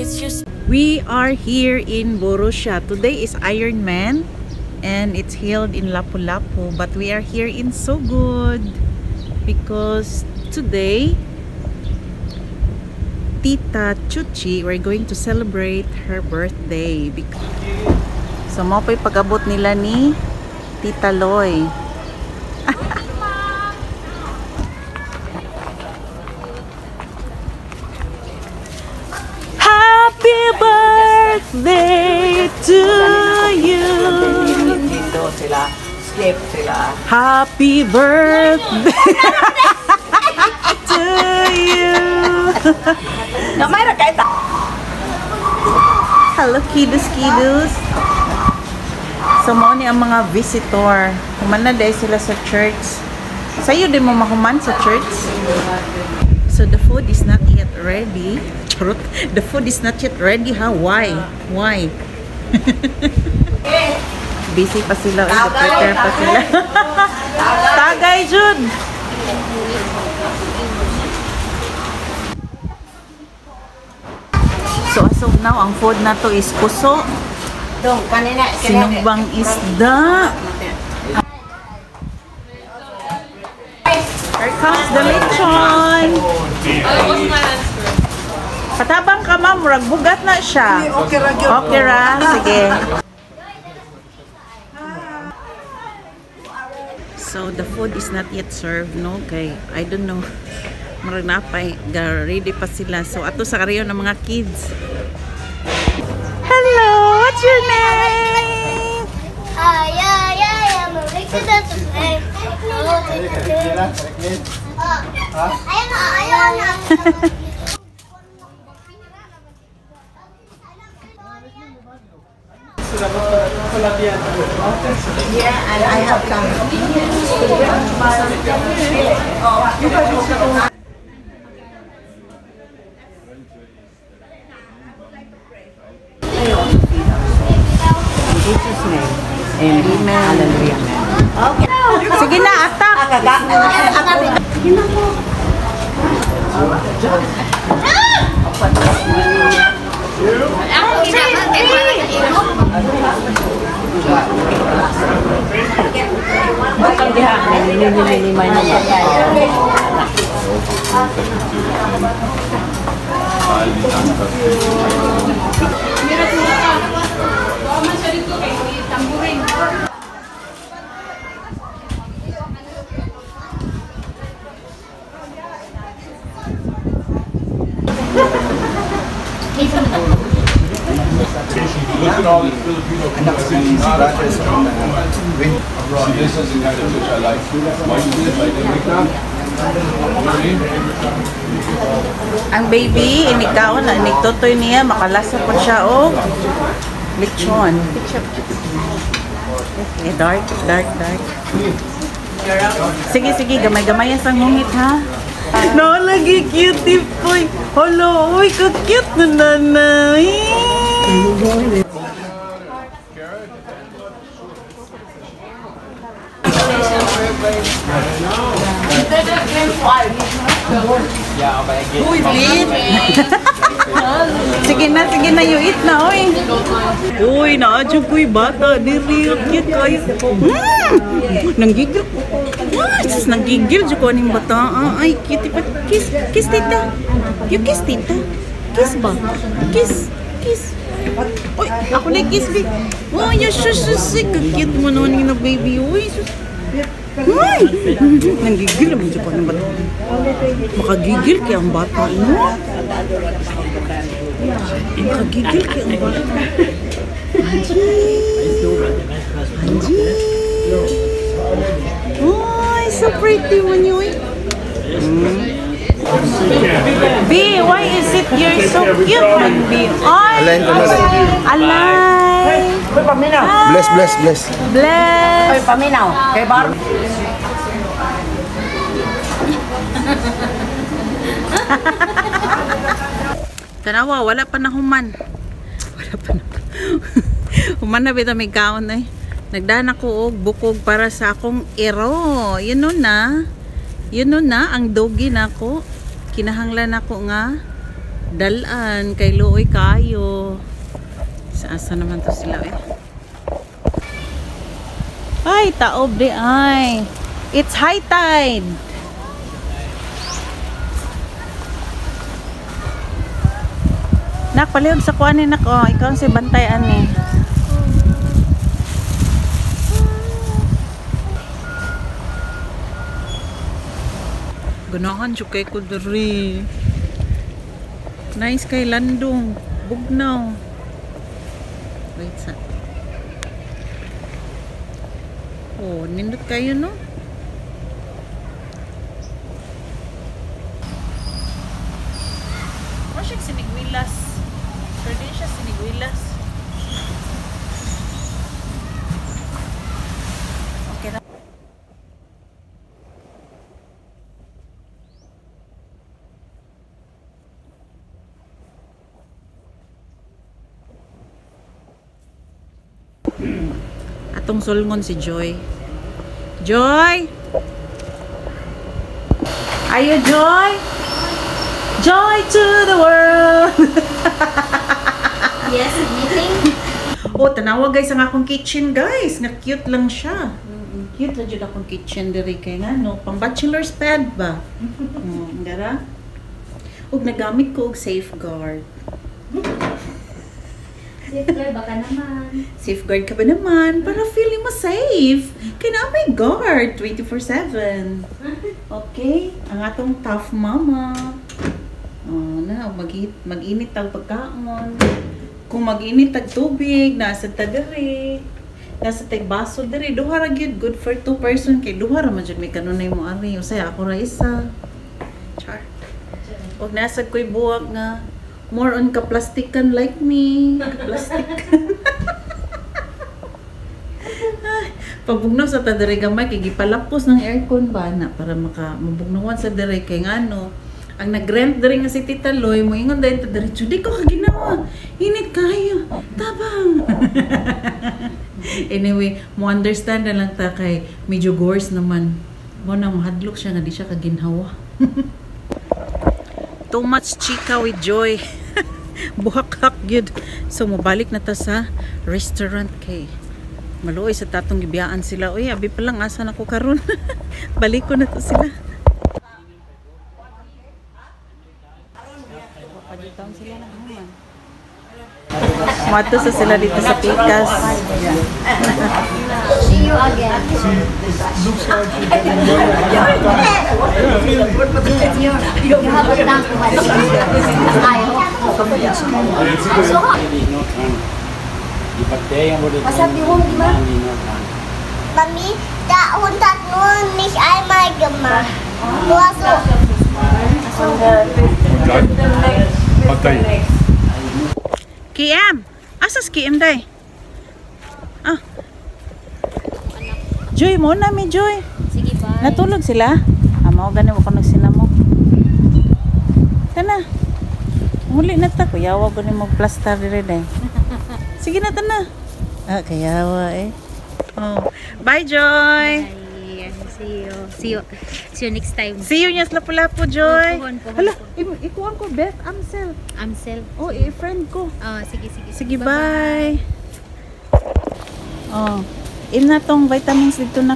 We are here in Borussia. Today is Iron Man and it's held in Lapu-Lapu, but we are here in Sogod because today Tita Chuchi, we're going to celebrate her birthday. So mo pa pag-abot nila ni Tita Loy. Happy birthday to you. Happy birthday to you. Hello kiddos. So mo ni ang mga visitor. Humana dahil sila sa church. Sa'yo din mo mahuman sa church. So the food is not yet ready. The food is not yet ready, ha? Why? Why? Busy pa sila. Prepare pa sila. Tagay, Jude! So as of now, ang food na to is puso, sinugbang isda. Here comes the lechon. Patabang ka, ma'am. Bugat na siya. Okay ra. Sige. So, the food is not yet served, no? Okay. I don't know. Marag na pa. Ready pa sila. So, ato sa kariyo ng mga kids. Hello! What's your name? Yeah, and I have some. In Jesus' name. Amen. Hallelujah. Okay. Sige na, atak! Look at all the Filipino community. She listens and kind of which I like. Why you did like that? Ang baby, inikaw na, inigtotoy niya, makalasa pa siya, oh. Lechon. Okay, dark. Sige, gamay-gamay ang sangungit, ha? No, lagi cutie boy. Hello, uy, ka-cute na nanay. Uy, Pete. Sige na, you eat na, oy. Uy, naadyo ko'y bata. Diri, cute kayo. Nanggigil. Nanggigil dyan ko aning bata. Ay, cute pa. Kiss, tita. You kiss, tita. Kiss ba? Kiss. Uy, ako na kiss, baby. Oh, you're so cute mo naman yung baby. Uy, uy! Nanggigil naman dyan ko ng bata. Makagigil kaya ang bata, no? Makagigil kaya ang bata. Angie! Uy, so pretty mo niyo, eh. B, why is it you're so cute, B? Alain ko na rin. Alay! Bless. Ay, paminaw. Kay Barb. Tanawa, wala pa na human. Human na bita may kaon eh. Nagdaan ako og bukog para sa akong ero. Yun na, ang dogi na ako. Kinahanglan ako nga dalan kay luoy kayo. Sa asa naman to sila eh. Ay, taob di ay. It's high tide. Nak, palihog sa kuan ni nak. Oh, ikaw si bantayan ni. Ganahan siya kay Kudri. Nice kay Landong. Bugnaw. Wait sa. Oh, nindot kayo no? Ano siya sinigwilas? Pwede siya sinigwilas. Okay na. Atong sulngon si Joy. Joy! Are you Joy? Joy to the world! Yes, meeting. Oh, tanawa guys ang akong kitchen guys. Na cute lang siya. Cute na dyan akong kitchen diri kay nga no. Pang bachelor's pad ba? Gara? Ug nagamit ko og safeguard. Safeguard baka naman. Safeguard ka ba naman? Para feeling mo safe. Kaya na may guard 24/7. Okay? Ang atong tough mama. Oh, na mag-init tag pagkaon. Kung mag-init tag tubig, nasa tadiri. Nasa tag baso diri. Duha ra gyud good for 2 person kay duha ra man jud may kanunay mo ari. Usay ako ra isa. Char. Og nasa koy buwak nga more on ka-plastikan like me. Ka-plastikan. Pabugnaw sa tadiri gamay kay gipalapos ng aircon ba na para mabugnawan sa diri kay ngano. Ang nag-rent diri nga si Tita Loy mo ingon dahil tadiri judi ko kaginawa. Init kayo. Tabang. Anyway, mo understand na lang ta kay medyo gores naman. Mo na mahadlok siya nga di siya kaginhawa. Too much chika with Joy. Buhak-hak yun. So, mabalik na ta sa restaurant kay maluoy sa tatong gibiyaan sila. Uy, abi pa lang asa na ko karon. Balik ko na to sila. Pagitang sila na naman. Mato sa sila dito sa Pikas. See you again. You have a tank to my I hope. Masabi mo, di ba? Mami, daon tatnon nicht einmal gemacht. Nur so. Patay. KM! Asas KM day? Ah. Joy mo na mi Joy. Sige, bye. Natulog sila? Mao gani mo ko nagsinamo. Tana. Muli na ta kuyawa ko ni mo plaster dire day. Sige na tana. Ah, kayawa eh. Oh. Bye Joy. Bye. See you next time. See you nyas lapu-lapu Joy. Pohon. Hala, ikuan ko Beth Amsel. Amsel. Oh, friend ko. Oh, sige. Sige, bye. Oh, na tong vitamins dito na